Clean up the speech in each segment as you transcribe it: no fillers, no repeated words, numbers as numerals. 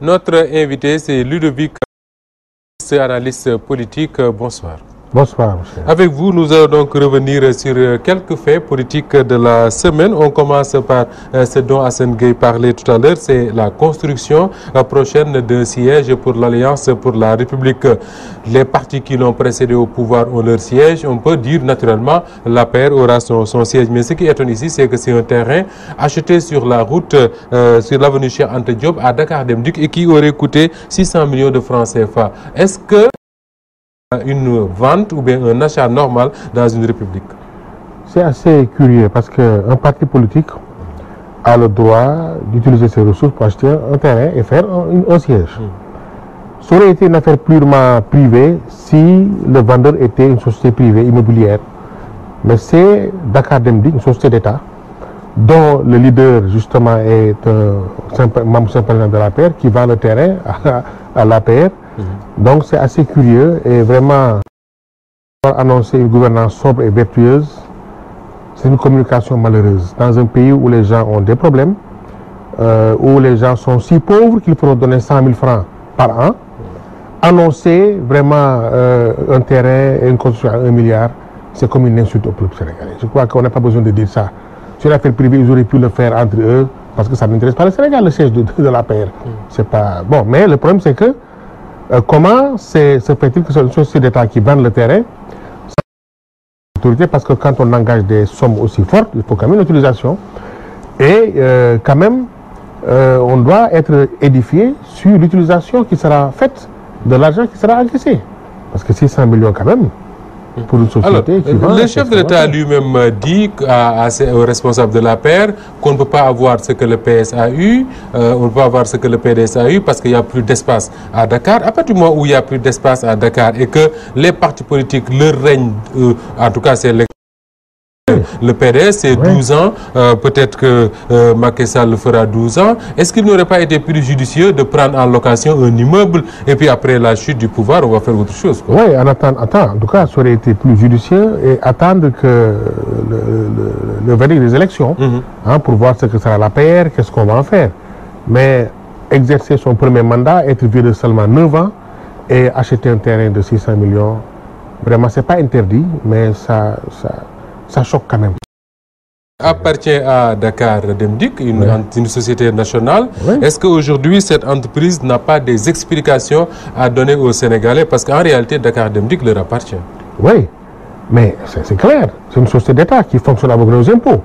Notre invité, c'est Ludovic, analyste politique. Bonsoir. Bonsoir, monsieur. Avec vous, nous allons donc revenir sur quelques faits politiques de la semaine. On commence par ce dont Assane Gueye parlait tout à l'heure, c'est la construction prochaine d'un siège pour l'Alliance pour la République. Les partis qui l'ont précédé au pouvoir ont leur siège. On peut dire naturellement l'APR aura son siège. Mais ce qui étonne ici, c'est que c'est un terrain acheté sur la route, sur l'avenue Cheikh Anta Diop à Dakar Dem Dikk et qui aurait coûté 600 millions de francs CFA. Est-ce que une vente ou bien un achat normal dans une république? C'est assez curieux parce qu'un parti politique a le droit d'utiliser ses ressources pour acheter un terrain et faire un siège. Ça aurait été une affaire purement privée si le vendeur était une société privée immobilière. Mais c'est Dakar Dem Dikk, une société d'État, dont le leader justement est un membre sympathisant de l'APR qui vend le terrain à l'APR. Donc c'est assez curieux et vraiment annoncer une gouvernance sobre et vertueuse, c'est une communication malheureuse dans un pays où les gens ont des problèmes, où les gens sont si pauvres qu'il faut donner 100 000 francs par an. Annoncer vraiment un terrain et une construction à 1 milliard, c'est comme une insulte au peuple sénégalais. Je crois qu'on n'a pas besoin de dire ça. Sur l'affaire privée, ils auraient pu le faire entre eux parce que ça n'intéresse pas le Sénégal, le siège de l'APR. C'est pas bon, mais le problème c'est que comment se fait-il que c'est une société d'État qui vend le terrain sans autorité, parce que quand on engage des sommes aussi fortes, il faut quand même une utilisation et quand même on doit être édifié sur l'utilisation qui sera faite de l'argent qui sera encaissé, parce que 600 millions quand même pour une société. Alors, le chef de l'État lui-même dit aux responsables de l'APR qu'on ne peut pas avoir ce que le PS a eu, on ne peut pas avoir ce que le PDS a eu parce qu'il n'y a plus d'espace à Dakar. À partir du moment où il n'y a plus d'espace à Dakar et que les partis politiques leur règnent, en tout cas c'est le PDS, c'est 12 ans, peut-être que Macky Sall le fera 12 ans. Est-ce qu'il n'aurait pas été plus judicieux de prendre en location un immeuble et puis après la chute du pouvoir, on va faire autre chose, quoi? Oui, en tout cas, ça aurait été plus judicieux et attendre que le verdict des élections pour voir ce que sera la PR, qu'est-ce qu'on va en faire. Mais exercer son premier mandat, être vieux de seulement 9 ans et acheter un terrain de 600 millions, vraiment, c'est pas interdit, mais ça choque quand même. Appartient à Dakar Dem Dikk, une société nationale. Est-ce qu'aujourd'hui, cette entreprise n'a pas des explications à donner aux Sénégalais? Parce qu'en réalité, Dakar Dem Dikk leur appartient. Oui, mais c'est clair. C'est une société d'État qui fonctionne avec nos impôts.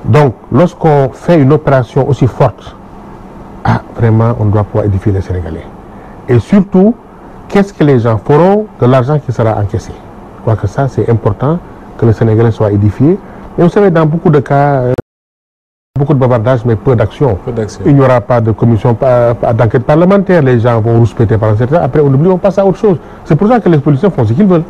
Donc, lorsqu'on fait une opération aussi forte, vraiment, on doit pouvoir édifier les Sénégalais. Et surtout, qu'est-ce que les gens feront de l'argent qui sera encaissé? Je crois que ça, c'est important, que le Sénégalais soit édifié. Et vous savez, dans beaucoup de cas, beaucoup de bavardage, mais peu d'action. Il n'y aura pas de commission d'enquête parlementaire, les gens vont rouspéter pendant certains. Après, on oublie, on passe à autre chose. C'est pour ça que les politiciens font ce qu'ils veulent.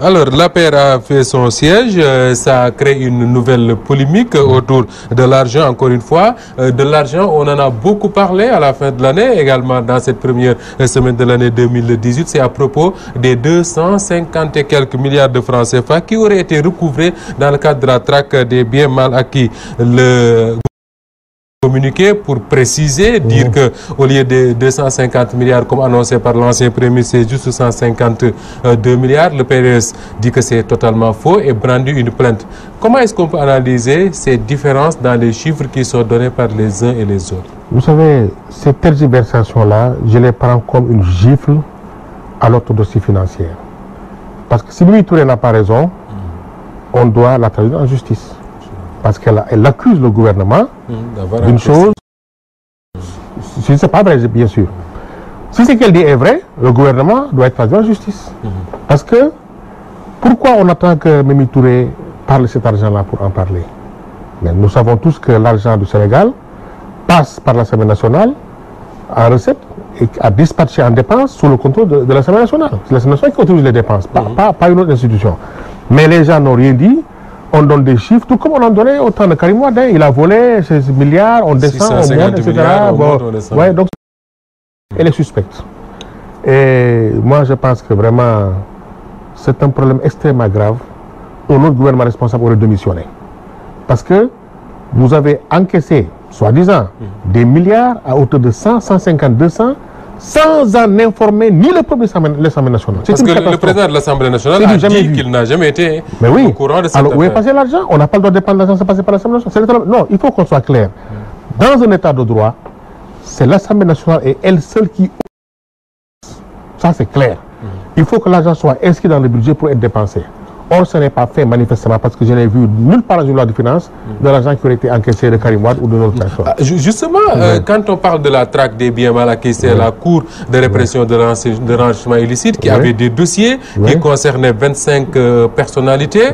Alors, l'APR a fait son siège, ça a créé une nouvelle polémique autour de l'argent, encore une fois. De l'argent, on en a beaucoup parlé à la fin de l'année, également dans cette première semaine de l'année 2018. C'est à propos des 250 et quelques milliards de francs CFA qui auraient été recouvrés dans le cadre de la traque des biens mal acquis. Le communiqué pour préciser, dire que au lieu de 250 milliards comme annoncé par l'ancien Premier ministre, c'est juste 152 milliards. Le PDS dit que c'est totalement faux et brandit une plainte. Comment est-ce qu'on peut analyser ces différences dans les chiffres qui sont donnés par les uns et les autres? Vous savez, ces tergiversations-là, je les prends comme une gifle à l'orthodoxie financière. Parce que si Mimi Touré n'a pas raison, on doit la traduire en justice. Parce qu'elle accuse le gouvernement d'une chose. Ce n'est pas vrai, bien sûr. Si ce qu'elle dit est vrai, le gouvernement doit être traduit en justice. Parce que, pourquoi on attend que Mimi Touré parle de cet argent-là pour en parler? Mais nous savons tous que l'argent du Sénégal passe par l'Assemblée nationale en recette et a dispatché en dépenses sous le contrôle de l'Assemblée nationale. C'est l'Assemblée nationale qui autorise les dépenses, pas une autre institution. Mais les gens n'ont rien dit. On donne des chiffres, tout comme on en donnait au temps de Karim Wade. Il a volé 16 milliards, on descend, on monte, etc. Donc, elle est suspecte. Et moi, je pense que vraiment, c'est un problème extrêmement grave. Un autre gouvernement responsable aurait démissionné. Parce que vous avez encaissé soi-disant, des milliards à hauteur de 100, 150, 200, sans en informer ni le peuple de l'Assemblée nationale. Parce que le président de l'Assemblée nationale a dit qu'il n'a jamais été au courant de cette affaire. Alors, où est passé l'argent? On n'a pas le droit de prendre l'argent sans passer par l'Assemblée nationale. Non, il faut qu'on soit clair. Dans un état de droit, c'est l'Assemblée nationale et elle seule qui... Ça, c'est clair. Il faut que l'argent soit inscrit dans le budget pour être dépensé. Or, ce n'est pas fait manifestement parce que je n'ai vu nulle part dans une loi de finances de l'argent qui aurait été encaissé de Karim Wade ou de notre personne. Justement, quand on parle de la traque des biens mal acquis, c'est la Cour de répression de l'enrichissement illicite qui avait des dossiers qui concernaient 25 personnalités.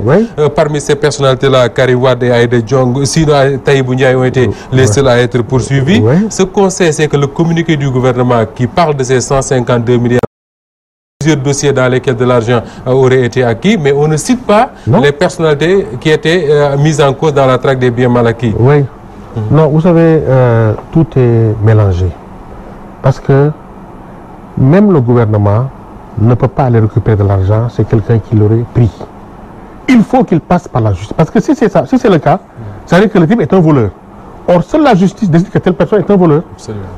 Parmi ces personnalités-là, Karim Wade et Aïda Diong, sinon Tahibou Ndiaye ont été les seuls à être poursuivis. Ce qu'on sait, c'est que le communiqué du gouvernement qui parle de ces 152 milliards, plusieurs dossiers dans lesquels de l'argent aurait été acquis, mais on ne cite pas les personnalités qui étaient mises en cause dans la traque des biens mal acquis. Oui. Non, vous savez, tout est mélangé. Parce que même le gouvernement ne peut pas aller récupérer de l'argent, c'est quelqu'un qui l'aurait pris. Il faut qu'il passe par la justice. Parce que si c'est ça, si c'est le cas, ça veut dire que le type est un voleur. Or, seule la justice décide que telle personne est un voleur.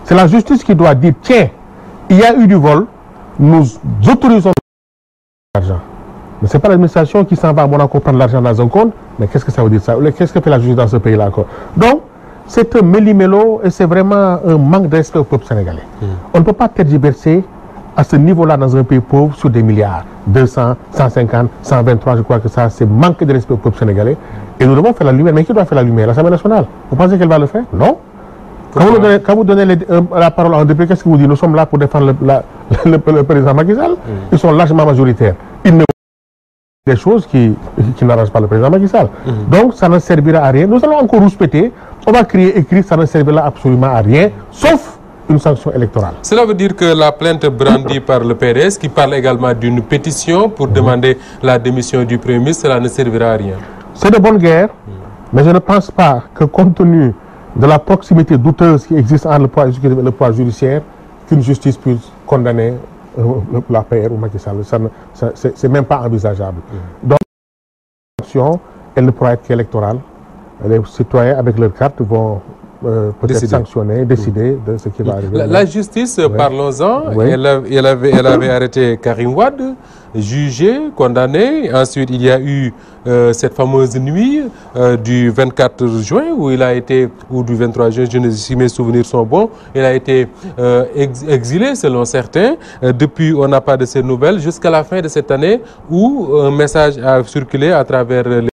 C'est la justice qui doit dire, tiens, il y a eu du vol, nous autorisons l'argent. Mais ce n'est pas l'administration qui s'en va à Monaco prendre l'argent dans un compte. Mais qu'est-ce que ça veut dire ça? Qu'est-ce que fait la justice dans ce pays-là encore? Donc, c'est un méli-mélo et c'est vraiment un manque de respect au peuple sénégalais. On ne peut pas tergiverser à ce niveau-là dans un pays pauvre sur des milliards. 200, 150, 123, je crois que ça, c'est manque de respect au peuple sénégalais. Et nous devons faire la lumière. Mais qui doit faire la lumière? L'Assemblée nationale. Vous pensez qu'elle va le faire? Non. Quand vous donnez la parole à un député, qu'est-ce que vous dites? Nous sommes là pour défendre le président Macky Sall. Ils sont largement majoritaires. Ils ne des choses qui n'arrangent pas le président Macky Sall. Donc ça ne servira à rien. Nous allons encore rouspéter. On va crier, écrire, ça ne servira absolument à rien, sauf une sanction électorale. Cela veut dire que la plainte brandie par le PDS, qui parle également d'une pétition pour demander la démission du Premier ministre, cela ne servira à rien. C'est de bonne guerre, mais je ne pense pas que compte tenu de la proximité douteuse qui existe entre le pouvoir exécutif et le pouvoir judiciaire, qu'une justice puisse condamner la PR ou Macky Sall. C'est même pas envisageable. Donc, l'action, elle ne pourra être qu'électorale. Les citoyens, avec leur carte, vont peut-être sanctionner, décider de ce qui va arriver. La justice, parlons-en, elle avait arrêté Karim Wade, jugé, condamné. Ensuite, il y a eu cette fameuse nuit du 24 juin où il a été, ou du 23 juin, je ne sais si mes souvenirs sont bons, il a été exilé selon certains. Depuis, on n'a pas de ces nouvelles jusqu'à la fin de cette année où un message a circulé à travers les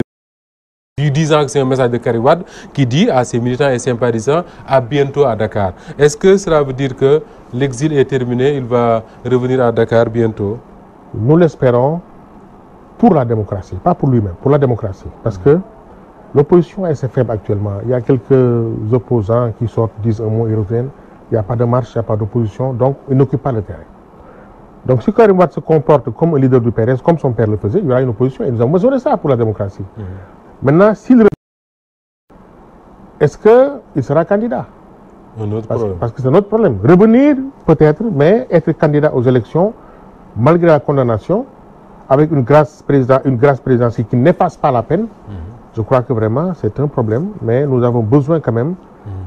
disant que c'est un message de Karim Wade qui dit à ses militants et sympathisants à bientôt à Dakar. Est-ce que cela veut dire que l'exil est terminé, il va revenir à Dakar bientôt? Nous l'espérons pour la démocratie, pas pour lui-même, pour la démocratie. Parce que l'opposition est assez faible actuellement. Il y a quelques opposants qui sortent, disent un mot, ils reviennent. Il n'y a pas de marche, il n'y a pas d'opposition, donc ils n'occupent pas le terrain. Donc si Karim Wade se comporte comme un leader du PDS, comme son père le faisait, il y aura une opposition et nous avons besoin de ça pour la démocratie. Maintenant, est-ce qu'il sera candidat? Un autre problème. Parce que c'est notre problème. Revenir, peut-être, mais être candidat aux élections, malgré la condamnation, avec une grâce présidentielle qui n'efface pas la peine, je crois que vraiment, c'est un problème. Mais nous avons besoin quand même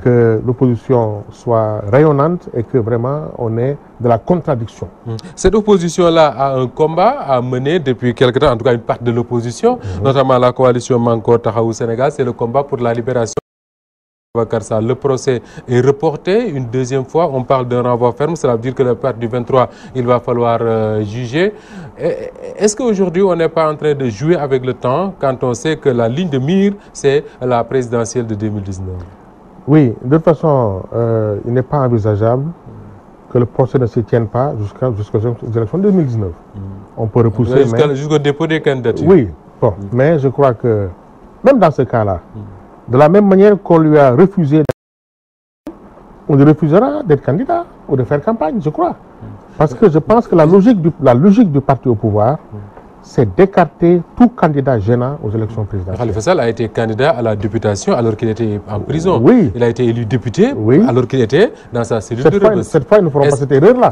que l'opposition soit rayonnante et que vraiment on ait de la contradiction. Cette opposition-là a un combat à mener depuis quelque temps, en tout cas une partie de l'opposition, notamment la coalition Manko Taxawu Sénégal, c'est le combat pour la libération. Le procès est reporté une deuxième fois, on parle d'un renvoi ferme, cela veut dire que la part du 23, il va falloir juger. Est-ce qu'aujourd'hui on n'est pas en train de jouer avec le temps quand on sait que la ligne de mire, c'est la présidentielle de 2019? Oui, de toute façon, il n'est pas envisageable que le procès ne se tienne pas jusqu'aux élections de 2019. On peut repousser. Jusqu'au dépôt des candidatures. Oui, bon, mais je crois que même dans ce cas-là, de la même manière qu'on lui a refusé, on lui refusera d'être candidat ou de faire campagne, je crois. Parce que je pense que la logique du parti au pouvoir, c'est d'écarter tout candidat gênant aux élections présidentielles. Khalifa Sall a été candidat à la députation alors qu'il était en prison. Oui. Il a été élu député alors qu'il était dans sa cellule de Rebeuss. Cette fois, ils ne feront pas cette erreur-là.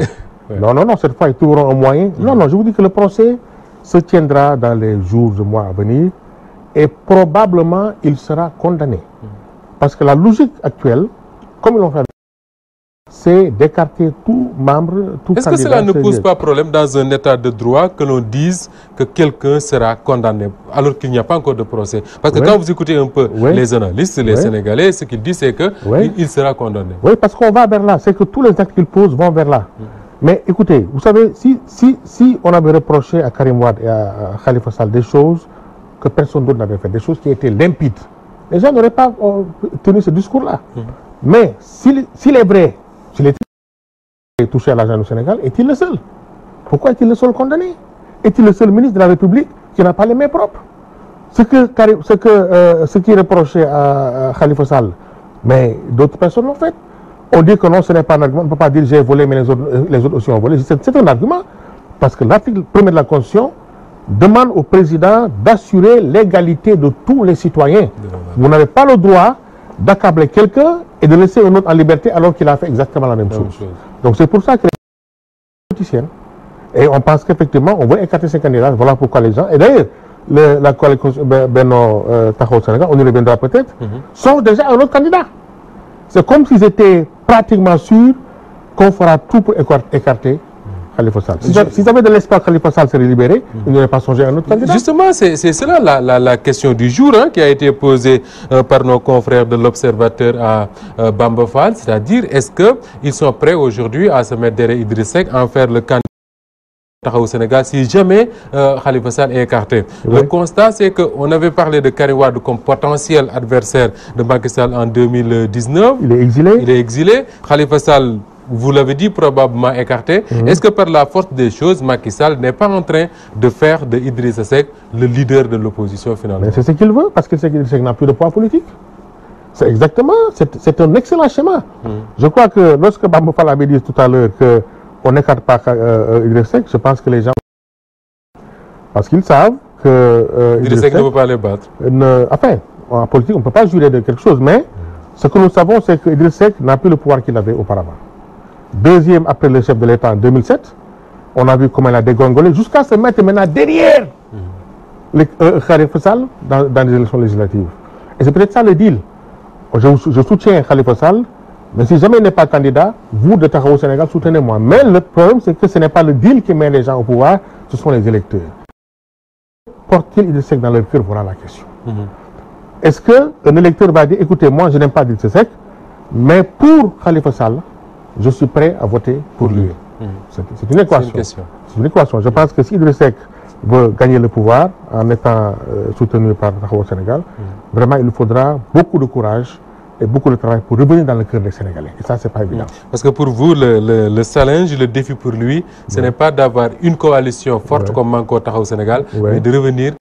Non, cette fois, ils trouveront un moyen. Non, je vous dis que le procès se tiendra dans les jours et mois à venir et probablement, il sera condamné. Parce que la logique actuelle, comme ils l'ont fait, c'est d'écarter tout membre, tout candidat. Est-ce que cela ne pose pas problème dans un état de droit que l'on dise que quelqu'un sera condamné alors qu'il n'y a pas encore de procès? Parce que quand vous écoutez un peu les analystes, les Sénégalais, ce qu'ils disent c'est que il sera condamné. Oui, parce qu'on va vers là. C'est que tous les actes qu'il pose vont vers là. Mais écoutez, vous savez, si on avait reproché à Karim Wade et à Khalifa Sall des choses que personne d'autre n'avait fait, des choses qui étaient limpides, les gens n'auraient pas tenu ce discours-là. Mais s'il est vrai, s'il est touché à l'argent du Sénégal, est-il le seul? Pourquoi est-il le seul condamné? Est-il le seul ministre de la République qui n'a pas les mains propres? Ce qui est reproché à Khalifa Sall, mais d'autres personnes l'ont fait. On dit que non, ce n'est pas un argument. On ne peut pas dire j'ai volé, mais les autres aussi ont volé. C'est un argument. Parce que l'article 1er de la Constitution demande au président d'assurer l'égalité de tous les citoyens. Vous n'avez pas le droit d'accabler quelqu'un et de laisser un autre en liberté alors qu'il a fait exactement la même chose. Donc c'est pour ça que les politiciens, et on pense qu'effectivement on veut écarter ces candidats, voilà pourquoi les gens, et d'ailleurs la coalition Benno Taxawu Sénégal, on y reviendra peut-être, sont déjà un autre candidat. C'est comme s'ils étaient pratiquement sûrs qu'on fera tout pour écarter Khalifa Sall. S'ils avaient de l'espoir que Khalifa Sall serait libéré, ils n'auraient pas songé à un autre candidat. Justement, c'est cela la question du jour qui a été posée par nos confrères de l'Observateur à Bamba Fall, c'est-à-dire est-ce qu'ils sont prêts aujourd'hui à se mettre derrière Idriss Seck, à en faire le candidat au Sénégal si jamais Khalifa Sall est écarté. Le constat, c'est qu'on avait parlé de Karim Wade comme potentiel adversaire de Macky Sall en 2019. Il est exilé. Il est exilé. Khalifa Sall, vous l'avez dit, probablement écarté. Est-ce que par la force des choses, Macky Sall n'est pas en train de faire de Idrissa Seck le leader de l'opposition finalement? Mais c'est ce qu'il veut, parce que Idrissa Seck n'a plus de poids politique. C'est exactement, c'est un excellent schéma. Je crois que lorsque Bamba Fall avait dit tout à l'heure qu'on n'écarte pas Idrissa Seck, je pense que les gens... Parce qu'ils savent que... Idrissa Seck ne peut pas les battre. Enfin, en politique, on ne peut pas jurer de quelque chose, mais ce que nous savons, c'est que Idrissa Seck n'a plus le pouvoir qu'il avait auparavant. Deuxième après le chef de l'État en 2007, on a vu comment il a dégringolé jusqu'à se mettre maintenant derrière Khalifa Sall dans les élections législatives. Et c'est peut-être ça le deal. Je soutiens Khalifa Sall, mais si jamais il n'est pas candidat, vous de Taxawu Sénégal, soutenez-moi. Mais le problème, c'est que ce n'est pas le deal qui met les gens au pouvoir, ce sont les électeurs. Porte-t-il Idrissa Seck dans leur cœur? Voilà la question. Est-ce qu'un électeur va dire, écoutez, moi je n'aime pas Idrissa Seck, mais pour Khalifa Sall, je suis prêt à voter pour lui. C'est une équation. C'est une équation. Je pense que si Idrissa Seck veut gagner le pouvoir en étant soutenu par Taxawu Sénégal, vraiment il lui faudra beaucoup de courage et beaucoup de travail pour revenir dans le cœur des Sénégalais. Et ça, c'est pas évident. Parce que pour vous, le challenge, le défi pour lui, ce n'est pas d'avoir une coalition forte comme Manko Taxawu Sénégal, mais de revenir...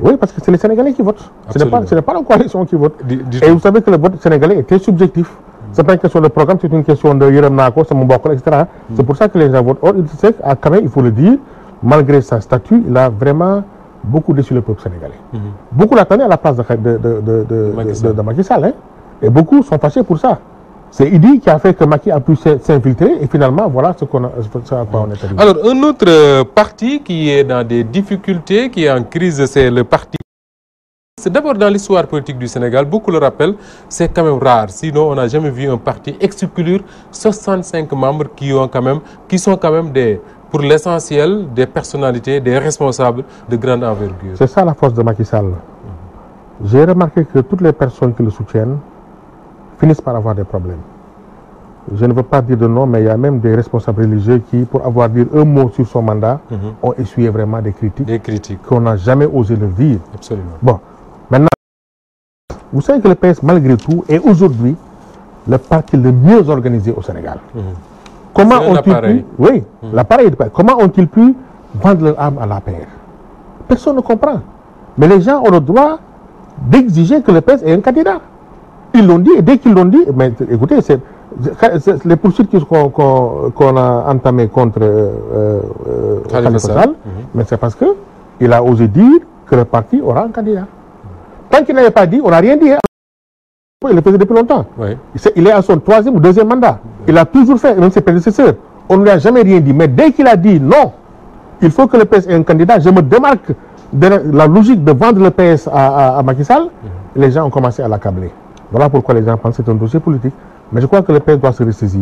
Oui, parce que c'est les Sénégalais qui votent. Ce n'est pas la coalition qui vote. Et vous savez que le vote sénégalais est très subjectif. Ce n'est pas une question de programme, c'est une question de Yerem Nako, etc. C'est pour ça que les gens votent. Or, Idrissa Seck a quand même, il faut le dire, malgré sa statut, il a vraiment beaucoup déçu le peuple sénégalais. Beaucoup l'attendaient à la place de Macky Sall. Et beaucoup sont fâchés pour ça. C'est Idi qui a fait que Macky a pu s'infiltrer et finalement, voilà à quoi on est arrivé. Alors, un autre parti qui est dans des difficultés, qui est en crise, c'est le parti. C'est d'abord dans l'histoire politique du Sénégal, beaucoup le rappellent, c'est quand même rare. Sinon, on n'a jamais vu un parti exclure 65 membres qui sont quand même pour l'essentiel, des personnalités, des responsables de grande envergure. C'est ça la force de Macky Sall. J'ai remarqué que toutes les personnes qui le soutiennent finissent par avoir des problèmes. Je ne veux pas dire de nom, mais il y a même des responsables religieux qui, pour avoir dit un mot sur son mandat, ont essuyé vraiment des critiques. Des critiques. Qu'on n'a jamais osé le dire. Absolument. Bon, maintenant, vous savez que le PS, malgré tout, est aujourd'hui le parti le mieux organisé au Sénégal. Comment ont-ils pu... Oui, l'appareil. Comment ont-ils pu vendre leur âme à l'APR? Personne ne comprend. Mais les gens ont le droit d'exiger que le PS ait un candidat. Ils l'ont dit, et dès qu'ils l'ont dit, mais écoutez, les poursuites qu'on a entamées contre Khalifa Sall, mais c'est parce qu'il a osé dire que le parti aura un candidat. Tant qu'il n'avait pas dit, on n'a rien dit. Il le faisait depuis longtemps. Il est à son 3e ou 2e mandat. Il a toujours fait, même ses prédécesseurs. On ne lui a jamais rien dit. Mais dès qu'il a dit non, il faut que le PS ait un candidat, je me démarque de la logique de vendre le PS à Macky Sall, les gens ont commencé à l'accabler. Voilà pourquoi les gens pensent que c'est un dossier politique. Mais je crois que le PS doit se ressaisir.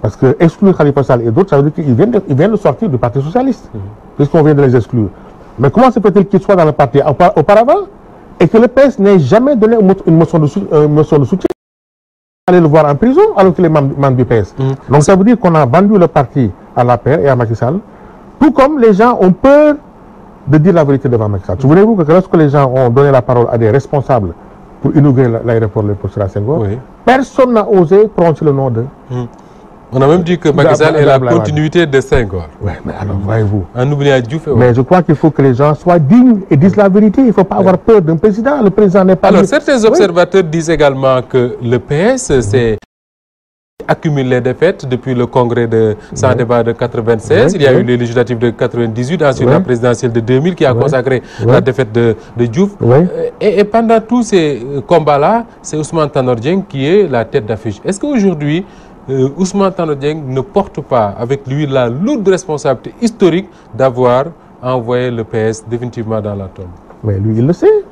Parce que exclure Khalifa Sall et d'autres, ça veut dire qu'ils viennent de sortir du Parti Socialiste. Puisqu'on vient de les exclure. Mais comment se fait-il qu'ils soient dans le parti auparavant et que le PS n'ait jamais donné une motion de soutien, aller le voir en prison alors qu'il est membre du PS. Donc ça veut dire qu'on a vendu le parti à l'APR et à Macky Sall, tout comme les gens ont peur de dire la vérité devant Macky Sall. Souvenez-vous que lorsque les gens ont donné la parole à des responsables pour inaugurer l'aéroport Léopold Sédar Senghor, personne n'a osé prononcer le nom d'eux. On a même dit que Macky Sall est la continuité de Senghor. Oui, mais alors voyez-vous. En oubliant Diouf. Mais je crois qu'il faut que les gens soient dignes et disent la vérité. Il ne faut pas avoir peur d'un président. Le président n'est pas... Alors, certains observateurs disent également que le PS s'est accumulé les défaites depuis le congrès de sans débat de 96. Il y a eu les législatives de 98, ensuite la présidentielle de 2000 qui a consacré la défaite de Diouf. Et pendant tous ces combats-là, c'est Ousmane Tanor Dieng qui est la tête d'affiche. Est-ce qu'aujourd'hui, Ousmane Tanor Dieng ne porte pas avec lui la lourde responsabilité historique d'avoir envoyé le PS définitivement dans la tombe? Mais lui, il le sait.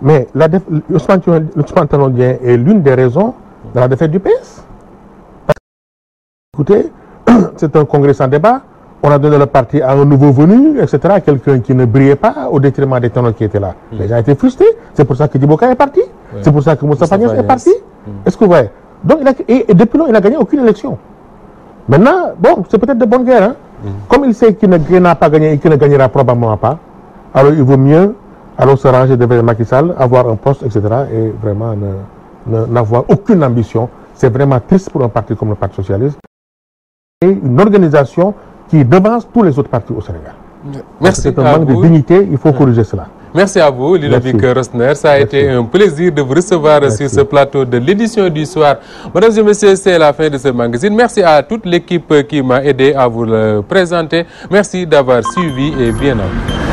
Mais Ousmane Tanor Dieng est l'une des raisons de la défaite du PS. Écoutez, c'est un congrès sans débat. On a donné le parti à un nouveau venu, etc. Quelqu'un qui ne brillait pas au détriment des tenants qui étaient là. Les gens étaient frustrés. C'est pour ça que Djiboka est parti. C'est pour ça que Moustapha Niasse est parti. Est-ce que vous voyez? Donc, et depuis lors, il n'a gagné aucune élection. Maintenant, bon, c'est peut-être de bonne guerre. Hein? Comme il sait qu'il n'a pas gagné et qu'il ne gagnera probablement pas, alors il vaut mieux alors se ranger devant Macky Sall, avoir un poste, etc. et vraiment n'avoir aucune ambition. C'est vraiment triste pour un parti comme le Parti Socialiste. Et une organisation qui devance tous les autres partis au Sénégal. Merci. C'est un manque de dignité, il faut corriger cela. Merci à vous, Ludovic Rosner. Ça a été un plaisir de vous recevoir sur ce plateau de l'édition du soir. Mesdames et messieurs, c'est la fin de ce magazine. Merci à toute l'équipe qui m'a aidé à vous le présenter. Merci d'avoir suivi et bien à vous.